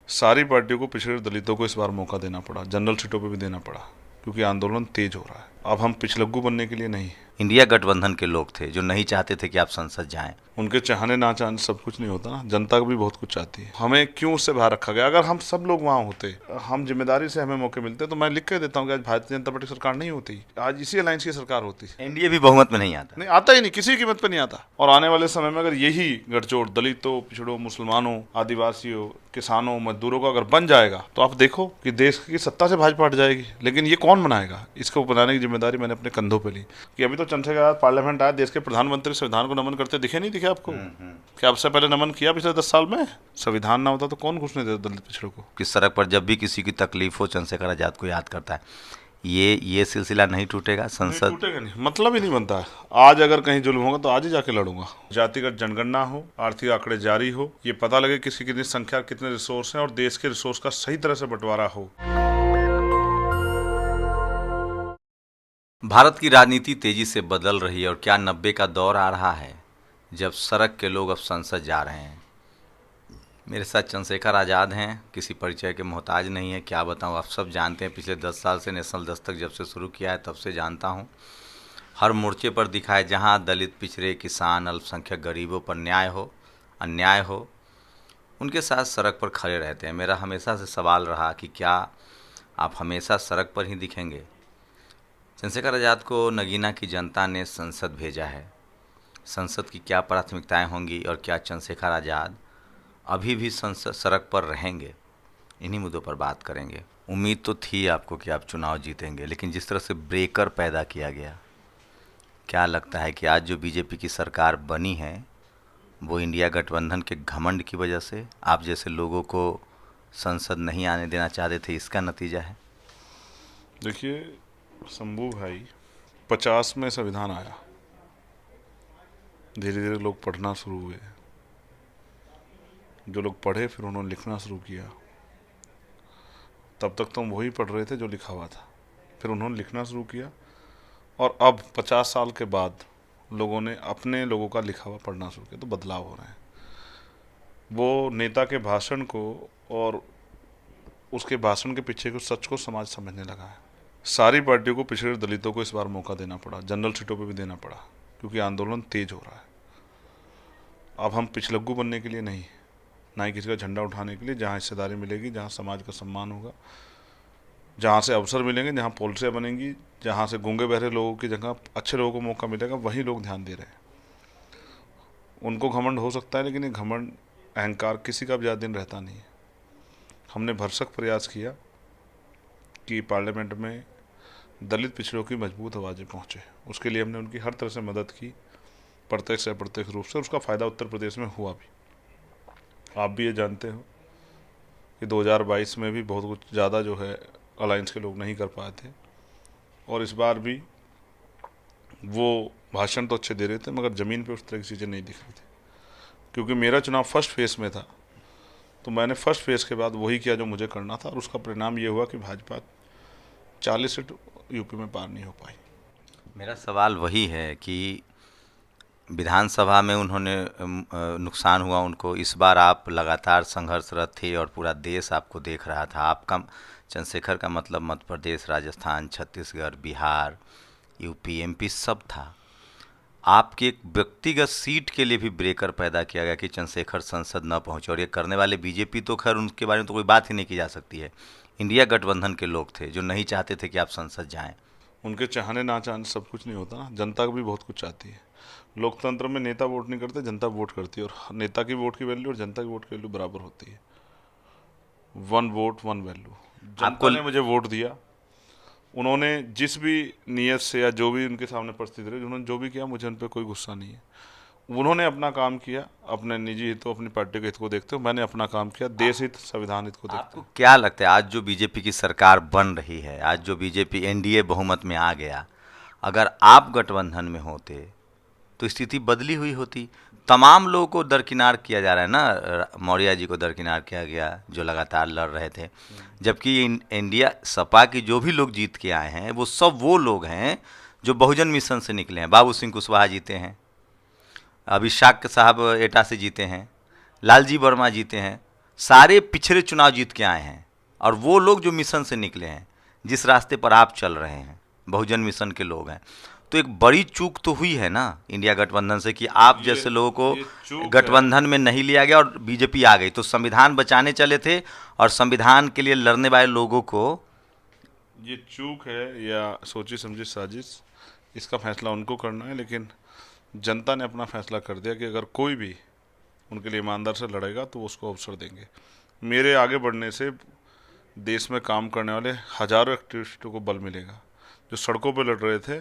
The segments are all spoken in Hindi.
सारी पार्टियों को पिछड़े दलितों को इस बार मौका देना पड़ा, जनरल सीटों पे भी देना पड़ा, क्योंकि आंदोलन तेज हो रहा है। अब हम पिछलग्गू बनने के लिए नहीं। इंडिया गठबंधन के लोग थे जो नहीं चाहते थे कि आप संसद जाएं। उनके चाहने ना चाहने सब कुछ नहीं होता ना, जनता भी बहुत कुछ चाहती है। हमें क्यों उससे बाहर रखा गया? अगर हम सब लोग वहाँ होते, हम जिम्मेदारी से हमें मौके मिलते, तो मैं लिख के देता हूँ कि आज भारतीय जनता पार्टी सरकार नहीं होती, आज इसी अलायंस की सरकार होती। एनडीए भी बहुमत में नहीं आता। नहीं आता ही नहीं, किसी कीमत पर नहीं आता। और आने वाले समय में अगर यही गठजोड़ दलितों, पिछड़ों, मुसलमानों, आदिवासियों, किसानों, मजदूरों का अगर बन जाएगा, तो आप देखो कि देश की सत्ता से भाजपा हट जाएगी। लेकिन ये कौन बनाएगा? इसको बनाने की जिम्मेदारी मैंने अपने कंधों पे ली। कि अभी तो चंद्रशेखर आजाद पार्लियामेंट आए, देश के प्रधानमंत्री संविधान को नमन करते दिखे नहीं दिखे आपको? क्या आपसे पहले नमन किया पिछले 10 साल में? संविधान ना होता तो कौन घुसने देता दलित पिछड़ों को? किस सड़क पर जब भी किसी की तकलीफ हो चंद्रशेखर आजाद को याद करता है। ये सिलसिला नहीं टूटेगा। संसद टूटेगा नहीं, मतलब ही नहीं बनता है। आज अगर कहीं जुल्म होगा तो आज ही जाके लड़ूंगा। जातिगत जनगणना हो, आर्थिक आंकड़े जारी हो, ये पता लगे किसी कितनी संख्या, कितने रिसोर्स हैं, और देश के रिसोर्स का सही तरह से बंटवारा हो। भारत की राजनीति तेजी से बदल रही है और क्या 90 का दौर आ रहा है जब सड़क के लोग अब संसद जा रहे हैं। मेरे साथ चंद्रशेखर आज़ाद हैं, किसी परिचय के मोहताज नहीं है। क्या बताऊं, आप सब जानते हैं, पिछले 10 साल से नेशनल दस्तक जब से शुरू किया है तब से जानता हूं। हर मोर्चे पर दिखाए जहां दलित, पिछड़े, किसान, अल्पसंख्यक, गरीबों पर न्याय हो, अन्याय हो, उनके साथ सड़क पर खड़े रहते हैं। मेरा हमेशा से सवाल रहा कि क्या आप हमेशा सड़क पर ही दिखेंगे। चंद्रशेखर आज़ाद को नगीना की जनता ने संसद भेजा है। संसद की क्या प्राथमिकताएं होंगी और क्या चंद्रशेखर आज़ाद अभी भी संसद सड़क पर रहेंगे, इन्हीं मुद्दों पर बात करेंगे। उम्मीद तो थी आपको कि आप चुनाव जीतेंगे, लेकिन जिस तरह से ब्रेकर पैदा किया गया, क्या लगता है कि आज जो बीजेपी की सरकार बनी है वो इंडिया गठबंधन के घमंड की वजह से, आप जैसे लोगों को संसद नहीं आने देना चाहते थे, इसका नतीजा है? देखिए शंभू भाई, 50 में संविधान आया, धीरे धीरे लोग पढ़ना शुरू हुए। जो लोग पढ़े फिर उन्होंने लिखना शुरू किया। तब तक तो हम वही पढ़ रहे थे जो लिखा हुआ था, फिर उन्होंने लिखना शुरू किया। और अब 50 साल के बाद लोगों ने अपने लोगों का लिखा हुआ पढ़ना शुरू किया, तो बदलाव हो रहे हैं। वो नेता के भाषण को और उसके भाषण के पीछे के सच को समाज समझने लगा है। सारी पार्टियों को पिछड़े दलितों को इस बार मौका देना पड़ा, जनरल सीटों पे भी देना पड़ा, क्योंकि आंदोलन तेज हो रहा है। अब हम पिछलग्गू बनने के लिए नहीं, ना ही किसी का झंडा उठाने के लिए। जहाँ हिस्सेदारी मिलेगी, जहाँ समाज का सम्मान होगा, जहाँ से अवसर मिलेंगे, जहाँ पॉलिसियाँ बनेंगी, जहाँ से गूंगे बहरे लोगों की जगह अच्छे लोगों को मौका मिलेगा, वही लोग ध्यान दे रहे हैं। उनको घमंड हो सकता है, लेकिन ये घमंड, अहंकार किसी का भी ज़्यादा दिन रहता नहीं है। हमने भरसक प्रयास किया कि पार्लियामेंट में दलित पिछड़ों की मजबूत आवाज़ें पहुँचे। उसके लिए हमने उनकी हर तरह से मदद की, प्रत्यक्ष या अप्रत्यक्ष रूप से। उसका फ़ायदा उत्तर प्रदेश में हुआ भी। आप भी ये जानते हो कि 2022 में भी बहुत कुछ ज़्यादा जो है अलायंस के लोग नहीं कर पाए थे, और इस बार भी वो भाषण तो अच्छे दे रहे थे, मगर ज़मीन पे उस तरह की चीज़ें नहीं दिख रही थी। क्योंकि मेरा चुनाव फर्स्ट फेज़ में था, तो मैंने फर्स्ट फेज़ के बाद वही किया जो मुझे करना था, और उसका परिणाम ये हुआ कि भाजपा 40 सीट यूपी में पार नहीं हो पाई। मेरा सवाल वही है कि विधानसभा में उन्होंने नुकसान हुआ उनको। इस बार आप लगातार संघर्षरत थे और पूरा देश आपको देख रहा था। आपका चंद्रशेखर का मतलब मध्य प्रदेश, राजस्थान, छत्तीसगढ़, बिहार, यूपी, एमपी सब था। आपकी एक व्यक्तिगत सीट के लिए भी ब्रेकर पैदा किया गया कि चंद्रशेखर संसद न पहुंचे, और ये करने वाले बीजेपी तो खैर उनके बारे में तो कोई बात ही नहीं की जा सकती है। इंडिया गठबंधन के लोग थे जो नहीं चाहते थे कि आप संसद जाएं। उनके चाहने ना चाहने सब कुछ नहीं होता ना, जनता भी बहुत कुछ चाहती है। लोकतंत्र में नेता वोट नहीं करते, जनता वोट करती है, और नेता की वोट की वैल्यू और जनता की वोट की वैल्यू बराबर होती है। One vote one value. जनता आपको ने मुझे वोट दिया, उन्होंने जिस भी नीयत से या जो भी उनके सामने परिस्थिति रही, उन्होंने जो भी किया, मुझे उन पर कोई गुस्सा नहीं है। उन्होंने अपना काम किया, अपने निजी हितों, अपनी पार्टी के हित को देखते हुए। मैंने अपना काम किया, देश हित, संविधान हित को देखते आपको हुए। क्या लगता है आज जो बीजेपी की सरकार बन रही है, आज जो बीजेपी एनडीए बहुमत में आ गया, अगर आप गठबंधन में होते तो स्थिति बदली हुई होती? तमाम लोगों को दरकिनार किया जा रहा है ना। मौर्य जी को दरकिनार किया गया जो लगातार लड़ रहे थे, जबकि इंडिया सपा की जो भी लोग जीत के आए हैं वो सब वो लोग हैं जो बहुजन मिशन से निकले हैं। बाबू सिंह कुशवाहा जीते हैं, अभिषेक साहब एटा से जीते हैं, लालजी वर्मा जीते हैं, सारे पिछले चुनाव जीत के आए हैं, और वो लोग जो मिशन से निकले हैं, जिस रास्ते पर आप चल रहे हैं, बहुजन मिशन के लोग हैं, तो एक बड़ी चूक तो हुई है ना इंडिया गठबंधन से कि आप जैसे लोगों ये को चूक गठबंधन में नहीं लिया गया और बीजेपी आ गई। तो संविधान बचाने चले थे और संविधान के लिए लड़ने वाले लोगों को ये चूक है या सोची समझी साजिश, इसका फैसला उनको करना है। लेकिन जनता ने अपना फैसला कर दिया कि अगर कोई भी उनके लिए ईमानदार से लड़ेगा तो उसको अवसर देंगे। मेरे आगे बढ़ने से देश में काम करने वाले हजारों एक्टिविस्टों को बल मिलेगा। जो सड़कों पर लड़ रहे थे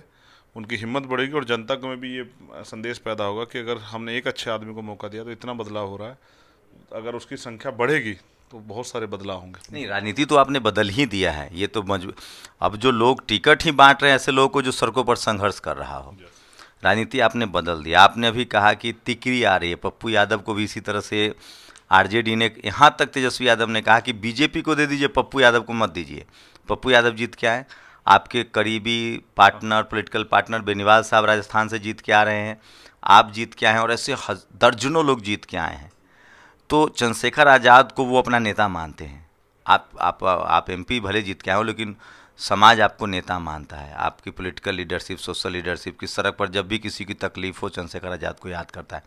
उनकी हिम्मत बढ़ेगी, और जनता को में भी ये संदेश पैदा होगा कि अगर हमने एक अच्छे आदमी को मौका दिया तो इतना बदलाव हो रहा है। अगर उसकी संख्या बढ़ेगी तो बहुत सारे बदलाव होंगे। नहीं, राजनीति तो आपने बदल ही दिया है। ये तो अब जो लोग टिकट ही बांट रहे हैं ऐसे लोगों को जो सड़कों पर संघर्ष कर रहा हो, राजनीति आपने बदल दिया। आपने अभी कहा कि तिकरी आ रही है, पप्पू यादव को भी इसी तरह से आरजेडी ने, यहाँ तक तेजस्वी यादव ने कहा कि बीजेपी को दे दीजिए, पप्पू यादव को मत दीजिए। पप्पू यादव जीत के आए, आपके करीबी पार्टनर, पॉलिटिकल पार्टनर बेनीवाल साहब राजस्थान से जीत के आ रहे हैं, आप जीत के आए हैं, और ऐसे दर्जनों लोग जीत के आए हैं। तो चंद्रशेखर आज़ाद को वो अपना नेता मानते हैं। आप एमपी भले जीत के आए हो, लेकिन समाज आपको नेता मानता है। आपकी पॉलिटिकल लीडरशिप, सोशल लीडरशिप की सड़क पर जब भी किसी की तकलीफ हो, चंद्रशेखर आज़ाद को याद करता है।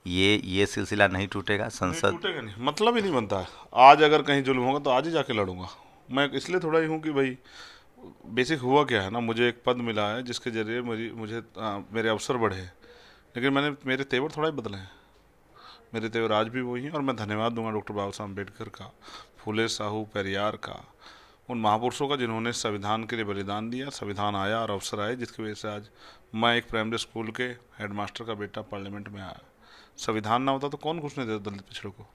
ये सिलसिला नहीं टूटेगा। संसद टूटेगा नहीं, मतलब ही नहीं बनता है। आज अगर कहीं जुल्म होगा तो आज ही जाके लड़ूंगा। मैं इसलिए थोड़ा ही हूँ कि भाई बेसिक हुआ क्या है ना, मुझे एक पद मिला है जिसके जरिए मुझे मेरे अवसर बढ़े, लेकिन मेरे तेवर थोड़ा ही बदले हैं। मेरे तेवर आज भी वही हैं, और मैं धन्यवाद दूंगा डॉक्टर बाबा साहब अम्बेडकर का, फूले साहू पेरियार का, उन महापुरुषों का जिन्होंने संविधान के लिए बलिदान दिया, संविधान आया और अवसर आए जिसकी वजह से आज मैं एक प्राइमरी स्कूल के हेडमास्टर का बेटा पार्लियामेंट में आया। संविधान ना होता तो कौन घुसने देता दलित पिछड़ों को।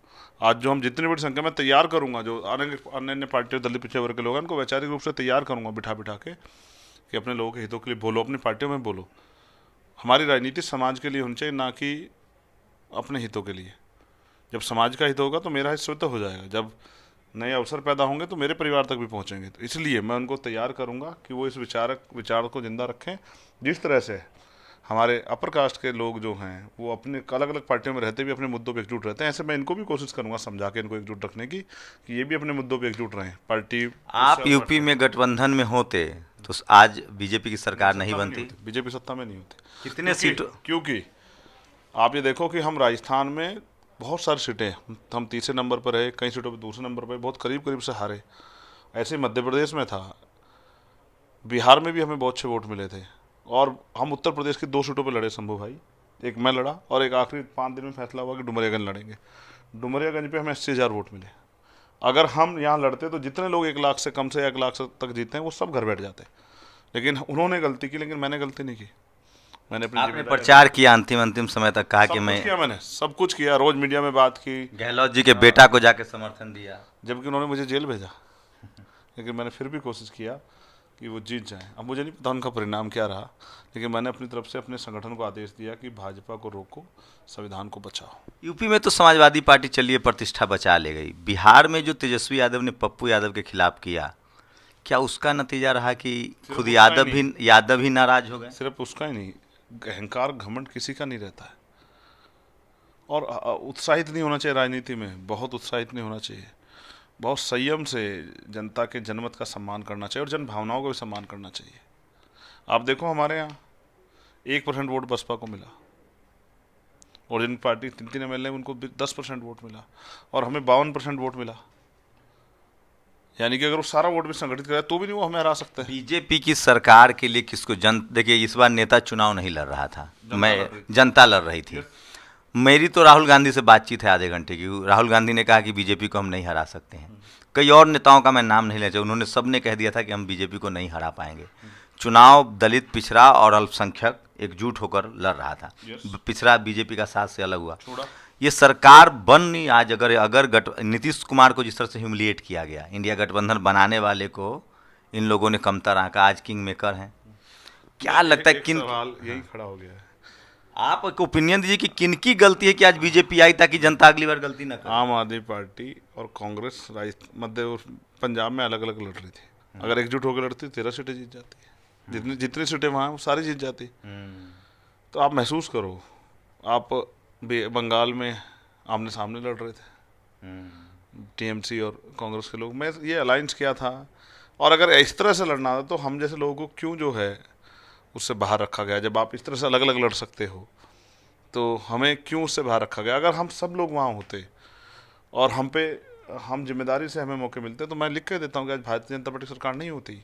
आज जो हम जितनी बड़ी संख्या में तैयार करूंगा, जो अन्य पार्टियों दलित पिछड़े वर्ग के लोग हैं, उनको वैचारिक रूप से तैयार करूंगा बिठा बिठा के कि अपने लोगों के हितों के लिए बोलो, अपनी पार्टियों में बोलो। हमारी राजनीति समाज के लिए होनी चाहिए, ना कि अपने हितों के लिए। जब समाज का हित होगा तो मेरा हित स्वतः हो जाएगा। जब नए अवसर पैदा होंगे तो मेरे परिवार तक भी पहुंचेंगे। तो इसलिए मैं उनको तैयार करूंगा कि वो इस विचार को जिंदा रखें। जिस तरह से हमारे अपर कास्ट के लोग जो हैं वो अपने अलग अलग पार्टियों में रहते भी अपने मुद्दों पे एकजुट रहते हैं, ऐसे मैं इनको भी कोशिश करूंगा समझा के इनको एकजुट रखने की, कि ये भी अपने मुद्दों पे एकजुट रहें। पार्टी आप यूपी में गठबंधन में होते तो आज बीजेपी की सरकार नहीं बनती। बीजेपी सत्ता में नहीं होती। कितने सीट? क्योंकि आप ये देखो कि हम राजस्थान में बहुत सारी सीटें, हम तीसरे नंबर पर रहे, कई सीटों पर दूसरे नंबर पर, बहुत करीब करीब से हारे। ऐसे ही मध्य प्रदेश में था, बिहार में भी हमें बहुत अच्छे वोट मिले थे, और हम उत्तर प्रदेश की 2 सीटों पर लड़े शंभू भाई। एक मैं लड़ा, और एक आखिरी 5 दिन में फैसला हुआ कि डुमरियागंज लड़ेंगे। डुमरियागंज पे हमें 80,000 वोट मिले। अगर हम यहाँ लड़ते तो जितने लोग 1 लाख से कम से 1 लाख तक जीते हैं वो सब घर बैठ जाते। लेकिन उन्होंने गलती की, लेकिन मैंने गलती नहीं की। मैंने अपनी आपने प्रचार किया अंतिम समय तक, कहा कि मैंने सब कुछ किया, रोज मीडिया में बात की, गहलोत जी के बेटा को जाके समर्थन दिया, जबकि उन्होंने मुझे जेल भेजा। लेकिन मैंने फिर भी कोशिश किया कि वो जीत जाएं। अब मुझे नहीं पता उनका परिणाम क्या रहा, लेकिन मैंने अपनी तरफ से अपने संगठन को आदेश दिया कि भाजपा को रोको, संविधान को बचाओ। यूपी में तो समाजवादी पार्टी चलिए प्रतिष्ठा बचा ले गई। बिहार में जो तेजस्वी यादव ने पप्पू यादव के खिलाफ किया, क्या उसका नतीजा रहा कि खुद यादव ही नाराज हो गए? सिर्फ उसका ही नहीं, अहंकार घमंड किसी का नहीं रहता है। और उत्साहित नहीं होना चाहिए राजनीति में, बहुत उत्साहित नहीं होना चाहिए। बहुत संयम से जनता के जनमत का सम्मान करना चाहिए, और जन भावनाओं का भी सम्मान करना चाहिए। आप देखो हमारे यहाँ 1% वोट बसपा को मिला, और जिन पार्टी 3 MLA उनको 10% वोट मिला, और हमें 52% वोट मिला। यानी कि अगर वो सारा वोट भी संगठित कराए तो भी नहीं वो हमें हरा सकते हैं। बीजेपी की सरकार के लिए किसको देखिए, इस बार नेता चुनाव नहीं लड़ रहा था, जनता लड़ रही थी। मेरी तो राहुल गांधी से बातचीत है आधे घंटे की। राहुल गांधी ने कहा कि बीजेपी को हम नहीं हरा सकते हैं। कई और नेताओं का मैं नाम नहीं ले चाहिए, उन्होंने सब ने कह दिया था कि हम बीजेपी को नहीं हरा पाएंगे। चुनाव दलित, पिछड़ा और अल्पसंख्यक एकजुट होकर लड़ रहा था। पिछड़ा बीजेपी का साथ से अलग हुआ। ये सरकार बन नहीं, आज अगर नीतीश कुमार को जिस तरह से ह्यूमिलिएट किया गया, इंडिया गठबंधन बनाने वाले को इन लोगों ने कमतर आंका, आज किंग मेकर हैं। क्या लगता है किन सवाल यही खड़ा हो गया है। आप एक ओपिनियन दीजिए कि किनकी गलती है कि आज बीजेपी आई, ताकि जनता अगली बार गलती ना करे। आम आदमी पार्टी और कांग्रेस मध्य पंजाब में अलग अलग लड़ रही थी। अगर एकजुट होकर लड़ती 13 सीटें जीत जाती। जितनी सीटें वहाँ वो सारी जीत जाती। तो आप महसूस करो, आप बंगाल में आमने सामने लड़ रहे थे, टीएमसी और कांग्रेस के लोग, मैं ये अलायंस किया था। और अगर इस तरह से लड़ना था तो हम जैसे लोगों को क्यों जो है उससे बाहर रखा गया? जब आप इस तरह से अलग अलग लड़ सकते हो तो हमें क्यों उससे बाहर रखा गया? अगर हम सब लोग वहाँ होते और हम जिम्मेदारी से हमें मौके मिलते तो मैं लिख के देता हूँ कि आज भारतीय जनता पार्टी सरकार नहीं होती,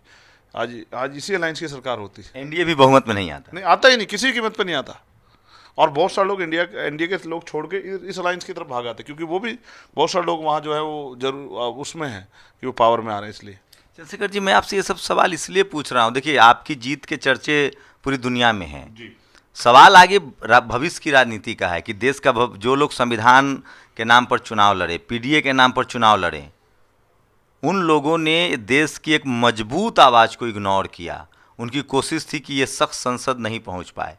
आज आज इसी अलायंस की सरकार होती। एनडीए भी बहुमत में नहीं आता। नहीं आता ही नहीं, किसी कीमत पे नहीं आता। और बहुत सारे लोग एनडीए के लोग छोड़ के इस अलायंस की तरफ भाग आते, क्योंकि वो भी बहुत सारे लोग वहाँ जो है वो जरूर उसमें है कि वो पावर में आ रहे हैं इसलिए। चंद्रशेखर जी, मैं आपसे ये सब सवाल इसलिए पूछ रहा हूँ, देखिए आपकी जीत के चर्चे पूरी दुनिया में हैं। जी। सवाल आगे भविष्य की राजनीति का है कि देश का जो लोग संविधान के नाम पर चुनाव लड़े, पीडीए के नाम पर चुनाव लड़े, उन लोगों ने देश की एक मजबूत आवाज़ को इग्नोर किया। उनकी कोशिश थी कि ये शख्स संसद नहीं पहुंच पाए।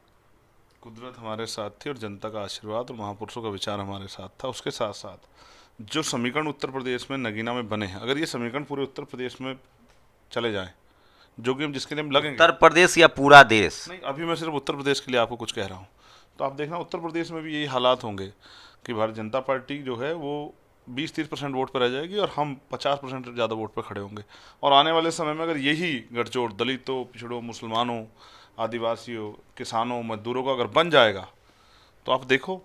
कुदरत हमारे साथ थी और जनता का आशीर्वाद और महापुरुषों का विचार हमारे साथ था। उसके साथ साथ जो समीकरण उत्तर प्रदेश में नगीना में बने हैं, अगर ये समीकरण पूरे उत्तर प्रदेश में चले जाएं, जो कि हम जिसके लिए हम लगेंगे। उत्तर प्रदेश या पूरा देश? नहीं, अभी मैं सिर्फ उत्तर प्रदेश के लिए आपको कुछ कह रहा हूँ। तो आप देखना उत्तर प्रदेश में भी यही हालात होंगे कि भारतीय जनता पार्टी जो है वो 20-30% वोट पर रह जाएगी और हम 50% से ज़्यादा वोट पर खड़े होंगे। और आने वाले समय में अगर यही गठजोड़ दलितों, पिछड़ों, मुसलमानों, आदिवासियों, किसानों, मजदूरों का अगर बन जाएगा तो आप देखो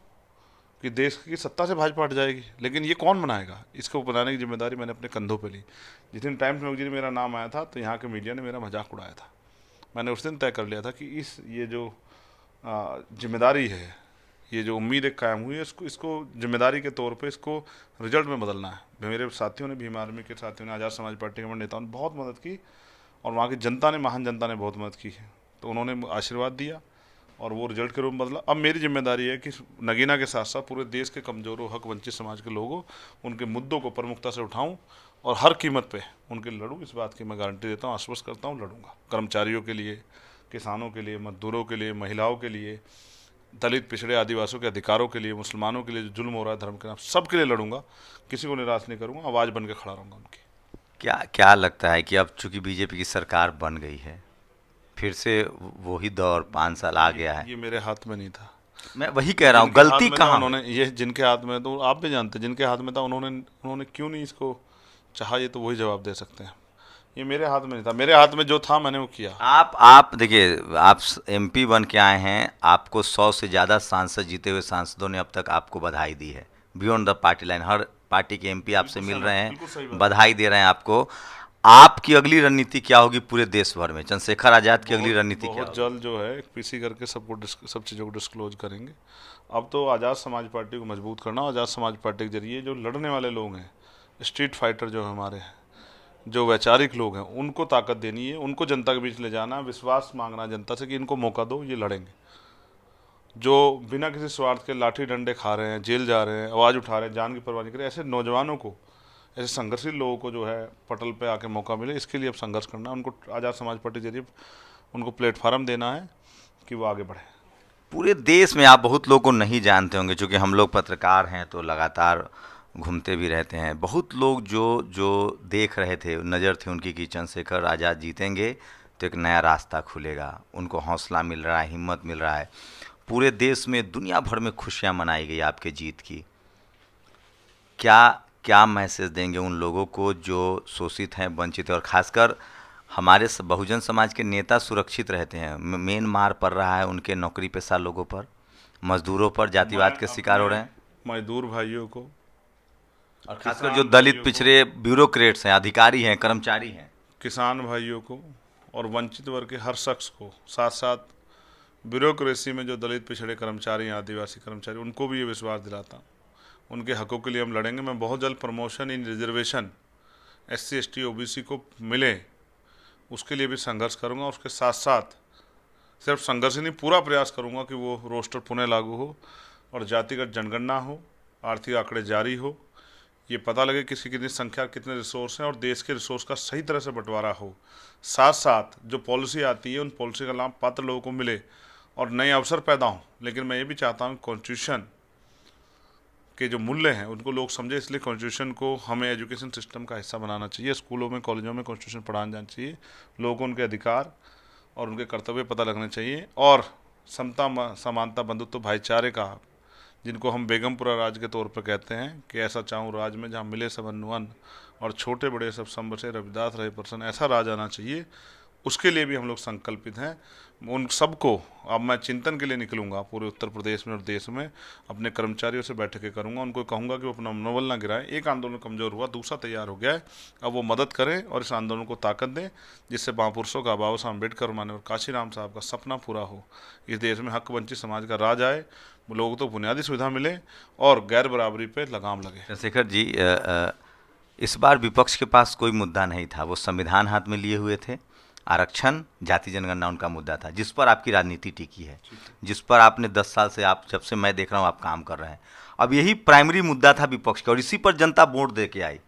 कि देश की सत्ता से भाजपा हट जाएगी। लेकिन ये कौन बनाएगा? इसको बनाने की जिम्मेदारी मैंने अपने कंधों पे ली। जिस दिन टाइम्स मैगजीन में मेरा नाम आया था तो यहाँ के मीडिया ने मेरा मजाक उड़ाया था। मैंने उस दिन तय कर लिया था कि ये जो जिम्मेदारी है, ये जो उम्मीद एक कायम हुई है, इसको जिम्मेदारी के तौर पे इसको रिजल्ट में बदलना है। मेरे साथियों ने, भीम आर्मी के साथियों ने, आज़ाद समाज पार्टी के नेताओं ने बहुत मदद की और वहाँ की जनता ने, महान जनता ने बहुत मदद की है। तो उन्होंने आशीर्वाद दिया और वो रिजल्ट के रूप में बदला। अब मेरी जिम्मेदारी है कि नगीना के साथ साथ पूरे देश के कमज़ोरों, हक वंचित समाज के लोगों, उनके मुद्दों को प्रमुखता से उठाऊं और हर कीमत पे उनके लड़ूं। इस बात की मैं गारंटी देता हूं, आश्वस्त करता हूं, लड़ूंगा। कर्मचारियों के लिए, किसानों के लिए, मजदूरों के लिए, महिलाओं के लिए, दलित, पिछड़े, आदिवासियों के अधिकारों के लिए, मुसलमानों के लिए जो जुल्म हो रहा है धर्म के नाम, सब के लिए लड़ूंगा। किसी को निराश नहीं करूंगा, आवाज़ बन के खड़ा रहूंगा उनकी। क्या क्या लगता है कि अब चूंकि बीजेपी की सरकार बन गई है, फिर से वही दौर 5 साल आ गया है? ये मेरे हाथ में नहीं था। मैं वही कह रहा हूँ, जिनके हाथ गलती में था कहाँ? उन्होंने, ये जिनके हाथ में, तो आप भी जानते हैं जिनके हाथ में था, उन्होंने क्यों नहीं इसको चाहा, ये तो वही जवाब दे सकते हैं। ये मेरे हाथ में नहीं था। मेरे हाथ में जो था मैंने वो किया। आप देखिए, आप एमपी बन के आए हैं, आपको 100 से ज़्यादा सांसद, जीते हुए सांसदों ने अब तक आपको बधाई दी है, beyond the party line. Her party के एमपी आपसे मिल रहे हैं, बधाई दे रहे हैं आपको। आपकी अगली रणनीति क्या होगी पूरे देश भर में? चंद्रशेखर आज़ाद की अगली रणनीति क्या बहुत होगी? जल्द जो है पीसी करके सब चीज़ों को डिस्क्लोज करेंगे। अब तो आज़ाद समाज पार्टी को मजबूत करना, आज़ाद समाज पार्टी के जरिए जो लड़ने वाले लोग हैं, स्ट्रीट फाइटर जो हमारे हैं, जो वैचारिक लोग हैं, उनको ताकत देनी है, उनको जनता के बीच ले जाना, विश्वास मांगना जनता से कि इनको मौका दो, ये लड़ेंगे। जो बिना किसी स्वार्थ के लाठी डंडे खा रहे हैं, जेल जा रहे हैं, आवाज़ उठा रहे हैं, जान की परवाह नहीं कर रहे, ऐसे नौजवानों को, ऐसे संघर्षशील लोगों को जो है पटल पे आके मौका मिले, इसके लिए अब संघर्ष करना है। उनको आज़ाद समाज पार्टी के जरिए उनको प्लेटफार्म देना है कि वो आगे बढ़े। पूरे देश में आप बहुत लोगों को नहीं जानते होंगे, क्योंकि हम लोग पत्रकार हैं तो लगातार घूमते भी रहते हैं। बहुत लोग जो देख रहे थे, नज़र थी उनकी कि चंद्रशेखर आज़ाद जीतेंगे तो एक नया रास्ता खुलेगा, उनको हौसला मिल रहा है, हिम्मत मिल रहा है। पूरे देश में, दुनिया भर में खुशियाँ मनाई गई आपके जीत की। क्या मैसेज देंगे उन लोगों को जो शोषित हैं, वंचित हैं, और ख़ासकर हमारे बहुजन समाज के नेता सुरक्षित रहते हैं, मेन मार पड़ रहा है उनके नौकरी पेशा लोगों पर, मजदूरों पर, जातिवाद के शिकार हो रहे हैं, मजदूर भाइयों को, और खासकर जो दलित, पिछड़े, ब्यूरोक्रेट्स हैं, अधिकारी हैं, कर्मचारी हैं, किसान भाइयों को और वंचित वर्ग के हर शख्स को, साथ साथ ब्यूरोक्रेसी में जो दलित, पिछड़े कर्मचारी हैं, आदिवासी कर्मचारी, उनको भी ये विश्वास दिलाता हूँ, उनके हकों के लिए हम लड़ेंगे। मैं बहुत जल्द प्रमोशन इन रिजर्वेशन SC ST OBC को मिले, उसके लिए भी संघर्ष करूंगा। उसके साथ साथ सिर्फ संघर्ष ही नहीं, पूरा प्रयास करूंगा कि वो रोस्टर पुनः लागू हो और जातिगत जनगणना हो, आर्थिक आंकड़े जारी हो, ये पता लगे किसकी कितनी संख्या, कितने रिसोर्स हैं और देश के रिसोर्स का सही तरह से बंटवारा हो। साथ साथ जो पॉलिसी आती है उन पॉलिसी का लाभ पात्र लोगों को मिले और नए अवसर पैदा हों। लेकिन मैं ये भी चाहता हूँ कॉन्स्टिट्यूशन के जो मूल्य हैं उनको लोग समझे, इसलिए कॉन्स्टिट्यूशन को हमें एजुकेशन सिस्टम का हिस्सा बनाना चाहिए। स्कूलों में, कॉलेजों में कॉन्स्टिट्यूशन पढ़ाना जाना चाहिए। लोगों को उनके अधिकार और उनके कर्तव्य पता लगने चाहिए और समता, समानता, बंधुत्व, भाईचारे का जिनको हम बेगमपुरा राज के तौर पर कहते हैं कि ऐसा चाहूँ राज में जहाँ मिले सब अन्न और छोटे बड़े सब संबसे रविदास रहे प्रसन्न, ऐसा राज आना चाहिए। उसके लिए भी हम लोग संकल्पित हैं। उन सबको अब मैं चिंतन के लिए निकलूंगा पूरे उत्तर प्रदेश में और देश में, अपने कर्मचारियों से बैठकें करूंगा, उनको कहूंगा कि वो अपना मनोबल ना गिराएं। एक आंदोलन कमज़ोर हुआ, दूसरा तैयार हो गया है, अब वो मदद करें और इस आंदोलन को ताकत दें, जिससे महापुरुषों का, बाबा साहब अम्बेडकर मान्यवर काशीराम साहब का सपना पूरा हो। इस देश में हक वंचित समाज का राज आए, लोगों को बुनियादी सुविधा मिले और गैर बराबरी पे लगाम लगे। चंद्रशेखर जी, इस बार विपक्ष के पास कोई मुद्दा नहीं था, वो संविधान हाथ में लिए हुए थे। आरक्षण, जाति जनगणना उनका मुद्दा था, जिस पर आपकी राजनीति टिकी है, जिस पर आपने 10 साल से, आप जब से मैं देख रहा हूँ आप काम कर रहे हैं। अब यही प्राइमरी मुद्दा था विपक्ष का और इसी पर जनता वोट दे के आई।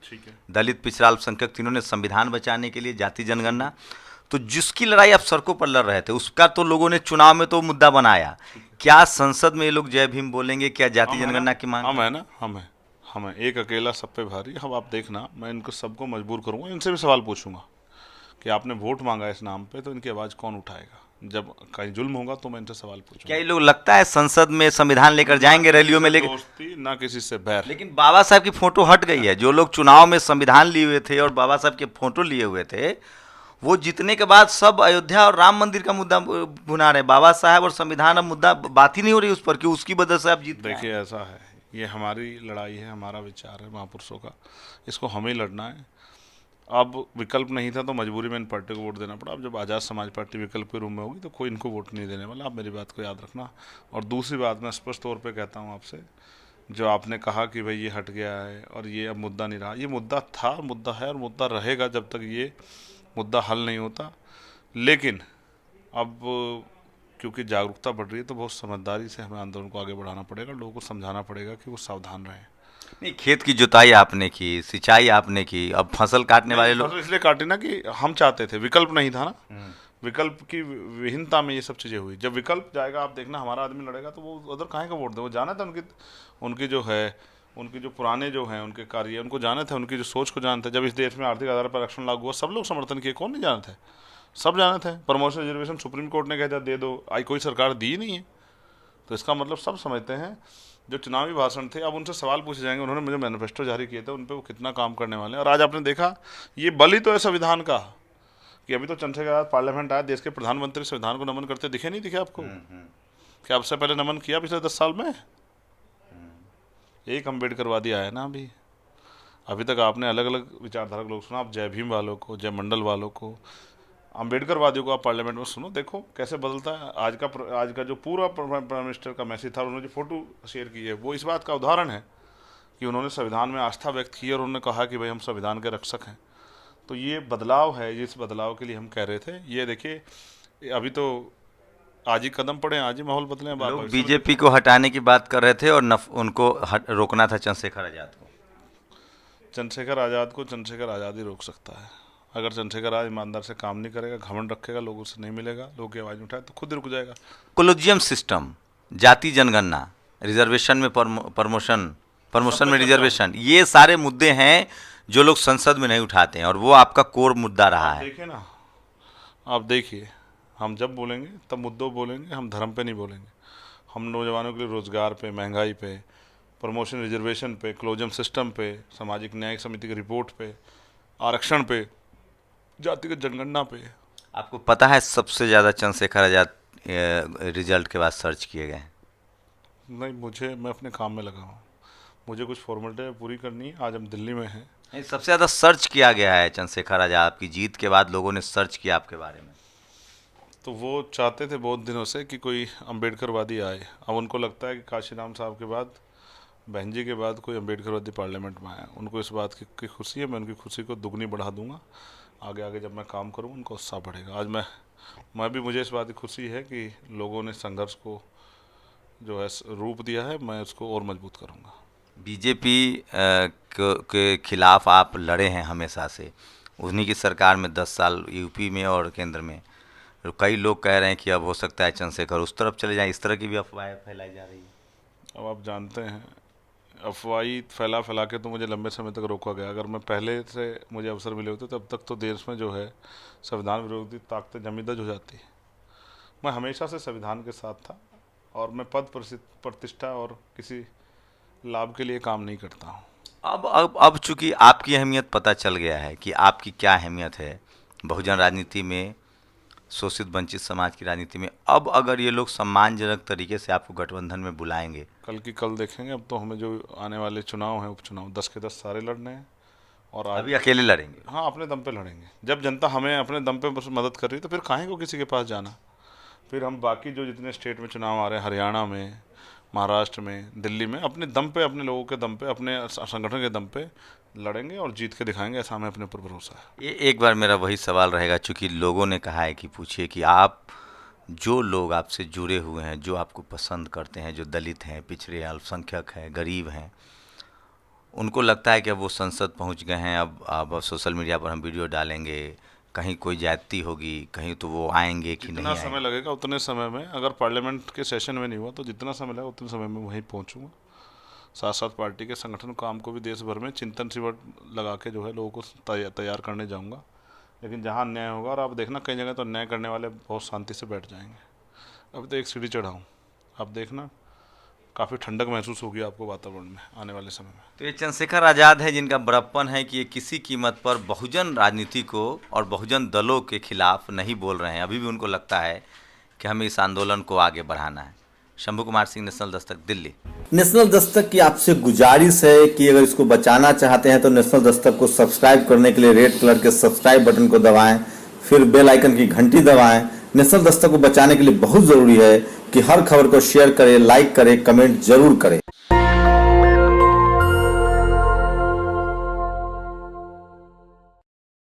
दलित, पिछड़ा, अल्पसंख्यक तीनों ने संविधान बचाने के लिए, जाति जनगणना, तो जिसकी लड़ाई आप सड़कों पर लड़ रहे थे उसका तो लोगों ने चुनाव में तो मुद्दा बनाया। क्या संसद में ये लोग जय भीम बोलेंगे? क्या जाति जनगणना की मांग? हम है ना, हम है, एक अकेला सब पे भारी। हम, आप देखना, मैं इनको सबको मजबूर करूंगा, इनसे भी सवाल पूछूंगा कि आपने वोट मांगा इस नाम पे, तो इनकी आवाज़ कौन उठाएगा? जब कहीं जुल्म होगा तो मैं इनसे सवाल पूछूंगा। क्या ये लोग लगता है संसद में संविधान लेकर जाएंगे, रैलियों में लेकर? दोस्ती ना किसी से बैर। लेकिन बाबा साहब की फोटो हट गई है। जो लोग चुनाव में संविधान लिए हुए थे और बाबा साहब के फोटो लिए हुए थे, वो जीतने के बाद सब अयोध्या और राम मंदिर का मुद्दा भुना रहे। बाबा साहब और संविधान, अब मुद्दा बात ही नहीं हो रही उस पर कि उसकी वजह से आप जीत गए। देखिए, ऐसा है, ये हमारी लड़ाई है, हमारा विचार है महापुरुषों का, इसको हमें लड़ना है। अब विकल्प नहीं था तो मजबूरी में इन पार्टी को वोट देना पड़ा। अब जब आज़ाद समाज पार्टी विकल्प के रूम में होगी तो कोई इनको वोट नहीं देने वाला। आप मेरी बात को याद रखना। और दूसरी बात मैं स्पष्ट तौर पे कहता हूँ आपसे, जो आपने कहा कि भाई ये हट गया है और ये अब मुद्दा नहीं रहा, ये मुद्दा था, मुद्दा है और मुद्दा रहेगा जब तक ये मुद्दा हल नहीं होता। लेकिन अब क्योंकि जागरूकता बढ़ रही है तो बहुत समझदारी से हमें आंदोलन को आगे बढ़ाना पड़ेगा, लोगों को समझाना पड़ेगा कि वो सावधान रहें। नहीं, खेत की जुताई आपने की, सिंचाई आपने की, अब फसल काटने वाले लोग। फसल इसलिए काटे ना कि हम चाहते थे, विकल्प नहीं था ना। विकल्प की विहीनता में ये सब चीज़ें हुई। जब विकल्प जाएगा, आप देखना, हमारा आदमी लड़ेगा तो वो उधर काहे का वोट दे। वो जाना था उनकी जो है, उनकी जो पुराने जो हैं उनके कार्य, उनको जाने थे, उनकी जो सोच को जानते। जब इस देश में आर्थिक आधार पर आरक्षण लागू हुआ, सब लोग समर्थन किए, कौन नहीं जानते थे? सब जाने थे। प्रमोशन रिजर्वेशन सुप्रीम कोर्ट ने कहता दे दो, आई कोई सरकार दी ही नहीं है। तो इसका मतलब सब समझते हैं। जो चुनावी भाषण थे, अब उनसे सवाल पूछे जाएंगे, उन्होंने मुझे मैनिफेस्टो जारी किए थे, उन पर वो कितना काम करने वाले हैं। और आज आपने देखा, ये बल ही तो है संविधान का, कि अभी तो चंद्रशेखर आजाद पार्लियामेंट आया, देश के प्रधानमंत्री संविधान को नमन करते दिखे नहीं दिखे आपको? क्या आपसे पहले नमन किया पिछले 10 साल में? एक अम्बेडकरवादी आया ना अभी तक आपने अलग अलग विचारधारा के लोग सुना। आप जय भीम वालों को, जय मंडल वालों को, अम्बेडकरवादियों को आप पार्लियामेंट में सुनो, देखो कैसे बदलता है। आज का जो पूरा प्राइम मिनिस्टर का मैसेज था, उन्होंने जो फोटो शेयर की है, वो इस बात का उदाहरण है कि उन्होंने संविधान में आस्था व्यक्त की और उन्होंने कहा कि भाई हम संविधान के रक्षक हैं। तो ये बदलाव है, जिस बदलाव के लिए हम कह रहे थे। ये देखिए, अभी तो आज ही कदम पड़े, आज ही माहौल बदले। लोग बीजेपी को हटाने की बात कर रहे थे और उनको रोकना था चंद्रशेखर आजाद को। चंद्रशेखर आज़ाद ही रोक सकता है। अगर चंद्रशेखर आजाद ईमानदार से काम नहीं करेगा, घमंड रखेगा, लोगों से नहीं मिलेगा, लोगों की आवाज़ उठाए, तो खुद ही रुक जाएगा। कोलोजियम सिस्टम, जाति जनगणना, रिजर्वेशन में प्रमोशन में रिजर्वेशन, ये सारे मुद्दे हैं जो लोग संसद में नहीं उठाते हैं और वो आपका कोर मुद्दा रहा है। देखिए ना, आप देखिए, हम जब बोलेंगे तब मुद्दों बोलेंगे, हम धर्म पे नहीं बोलेंगे। हम नौजवानों के लिए रोजगार पे, महंगाई पे, प्रमोशन रिजर्वेशन पे, क्लोजम सिस्टम पे, सामाजिक न्याय समिति की रिपोर्ट पे, आरक्षण पे, जातिगत जनगणना पे। आपको पता है सबसे ज़्यादा चंद्रशेखर आजाद रिजल्ट के बाद सर्च किए गए? नहीं, मैं अपने काम में लगा हूँ, मुझे कुछ फॉर्मेलिटी पूरी करनी है। आज हम दिल्ली में हैं। सबसे ज़्यादा सर्च किया गया है चंद्रशेखर आजाद, आपकी जीत के बाद लोगों ने सर्च किया आपके बारे में। तो वो चाहते थे बहुत दिनों से कि कोई अम्बेडकरवादी आए। अब उनको लगता है कि काशीराम साहब के बाद, बहन जी के बाद कोई अम्बेडकरवादी पार्लियामेंट में आया। उनको इस बात की खुशी है। मैं उनकी खुशी को दुगनी बढ़ा दूंगा। आगे आगे जब मैं काम करूँ, उनको उत्साह बढ़ेगा। आज मुझे इस बात की खुशी है कि लोगों ने संघर्ष को जो है रूप दिया है, मैं उसको और मजबूत करूँगा। बीजेपी के खिलाफ आप लड़े हैं हमेशा से, उन्हीं की सरकार में 10 साल यूपी में और केंद्र में। तो कई लोग कह रहे हैं कि अब हो सकता है चंद्रशेखर उस तरफ चले जाएं, इस तरह की भी अफवाहें फैलाई जा रही है। अब आप जानते हैं, अफवाही फैला के तो मुझे लंबे समय तक रोका गया। अगर मैं पहले से मुझे अवसर मिले होते तब तक तो देश में जो है संविधान विरोधी ताकतें जमींदज हो जाती। मैं हमेशा से संविधान के साथ था और मैं पद प्रतिष्ठा और किसी लाभ के लिए काम नहीं करता हूँ। अब चूंकि आपकी अहमियत पता चल गया है कि आपकी क्या अहमियत है बहुजन राजनीति में, शोषित वंचित समाज की राजनीति में, अब अगर ये लोग सम्मानजनक तरीके से आपको गठबंधन में बुलाएंगे, कल की कल देखेंगे। अब तो हमें जो आने वाले चुनाव हैं, उपचुनाव 10 के 10 सारे लड़ने हैं और अभी अकेले लड़ेंगे। हाँ, अपने दम पे लड़ेंगे। जब जनता हमें अपने दम पे मदद कर रही है तो फिर काहे को किसी के पास जाना। फिर हम बाकी जो जितने स्टेट में चुनाव आ रहे हैं, हरियाणा में, महाराष्ट्र में, दिल्ली में, अपने दम पे, अपने लोगों के दम पे, अपने संगठन के दम पे लड़ेंगे और जीत के दिखाएंगे। ऐसा हमें अपने ऊपर भरोसा है। ये एक बार मेरा वही सवाल रहेगा, चूँकि लोगों ने कहा है कि पूछिए कि आप, जो लोग आपसे जुड़े हुए हैं, जो आपको पसंद करते हैं, जो दलित हैं, पिछड़े, अल्पसंख्यक हैं, गरीब हैं, उनको लगता है कि अब वो संसद पहुंच गए हैं, अब सोशल मीडिया पर हम वीडियो डालेंगे, कहीं कोई ज्यादती होगी, कहीं तो वो आएंगे कि नहीं जितना समय लगेगा उतने समय में, अगर पार्लियामेंट के सेशन में नहीं हुआ तो जितना समय लगेगा उतने समय में वहीं पहुंचूंगा। साथ साथ पार्टी के संगठन काम को भी देश भर में चिंतन शिविर लगा के जो है लोगों को तैयार करने जाऊंगा। लेकिन जहाँ अन्याय होगा, और आप देखना कई जगह तो अन्याय करने वाले बहुत शांति से बैठ जाएंगे। अभी तो एक सीढ़ी चढ़ा हूँ, आप देखना काफ़ी ठंडक महसूस होगी आपको वातावरण में आने वाले समय में। तो ये चंद्रशेखर आज़ाद है जिनका बड़प्पन है कि ये किसी कीमत पर बहुजन राजनीति को और बहुजन दलों के खिलाफ नहीं बोल रहे हैं। अभी भी उनको लगता है कि हमें इस आंदोलन को आगे बढ़ाना है। शंभू कुमार सिंह, नेशनल दस्तक, दिल्ली। नेशनल दस्तक की आपसे गुजारिश है कि अगर इसको बचाना चाहते हैं तो नेशनल दस्तक को सब्सक्राइब करने के लिए रेड कलर के सब्सक्राइब बटन को दबाएं, फिर बेल आइकन की घंटी दबाएं। नेशनल दस्तक को बचाने के लिए बहुत ज़रूरी है कि हर खबर को शेयर करें, लाइक करें, कमेंट जरूर करें।